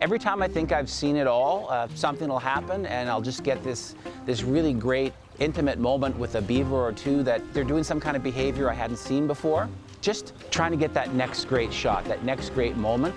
Every time I think I've seen it all, something will happen and I'll just get this really great intimate moment with a beaver or two that they're doing some kind of behavior I hadn't seen before. Just trying to get that next great shot, that next great moment.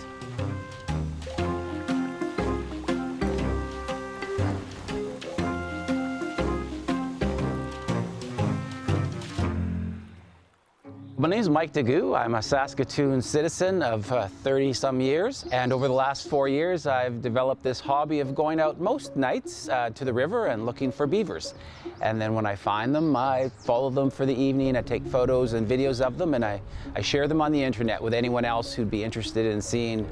My name is Mike Digout. I'm a Saskatoon citizen of 30-some years, and over the last 4 years I've developed this hobby of going out most nights to the river and looking for beavers. And then when I find them, I follow them for the evening, I take photos and videos of them, and I share them on the internet with anyone else who'd be interested in seeing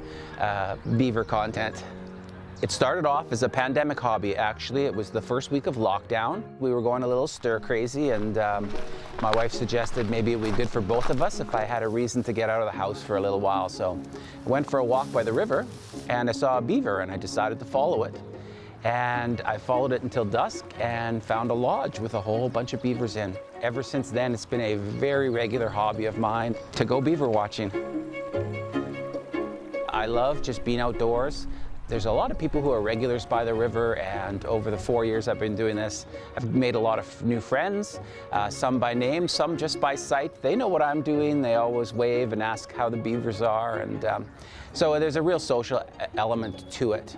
beaver content. It started off as a pandemic hobby, actually. It was the first week of lockdown. We were going a little stir crazy, and my wife suggested maybe it would be good for both of us if I had a reason to get out of the house for a little while. So I went for a walk by the river, and I saw a beaver, and I decided to follow it. And I followed it until dusk and found a lodge with a whole bunch of beavers in. Ever since then, it's been a very regular hobby of mine to go beaver watching. I love just being outdoors. There's a lot of people who are regulars by the river, and over the 4 years I've been doing this, I've made a lot of new friends, some by name, some just by sight. They know what I'm doing. They always wave and ask how the beavers are, and so there's a real social element to it.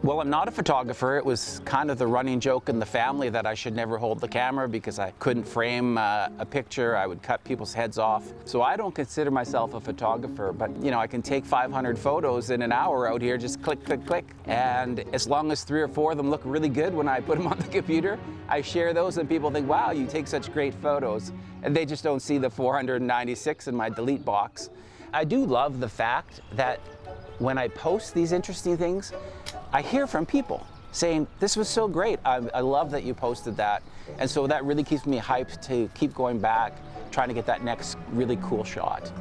Well, I'm not a photographer. It was kind of the running joke in the family that I should never hold the camera because I couldn't frame a picture. I would cut people's heads off. So I don't consider myself a photographer, but you know, I can take 500 photos in an hour out here, just click, click, click. And as long as 3 or 4 of them look really good when I put them on the computer, I share those and people think, wow, you take such great photos. And they just don't see the 496 in my delete box. I do love the fact that when I post these interesting things, I hear from people saying, this was so great, I love that you posted that. And so that really keeps me hyped to keep going back, trying to get that next really cool shot.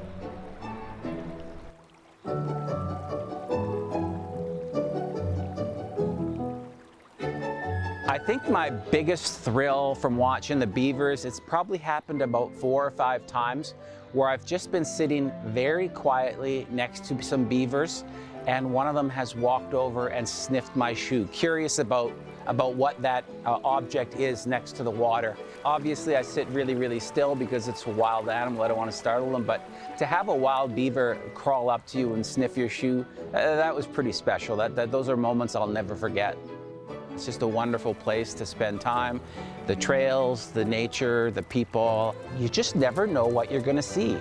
I think my biggest thrill from watching the beavers, it's probably happened about 4 or 5 times where I've just been sitting very quietly next to some beavers, and one of them has walked over and sniffed my shoe, curious about what that object is next to the water. Obviously, I sit really, really still because it's a wild animal. I don't want to startle them, but to have a wild beaver crawl up to you and sniff your shoe, that was pretty special. Those are moments I'll never forget. It's just a wonderful place to spend time. The trails, the nature, the people. You just never know what you're going to see.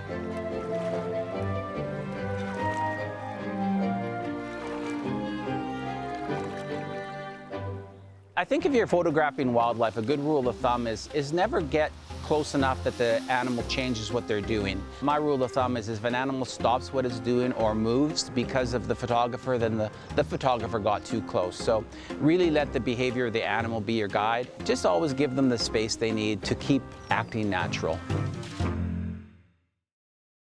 I think if you're photographing wildlife, a good rule of thumb is never get close enough that the animal changes what they're doing. My rule of thumb is if an animal stops what it's doing or moves because of the photographer, then the photographer got too close. So really let the behavior of the animal be your guide. Just always give them the space they need to keep acting natural.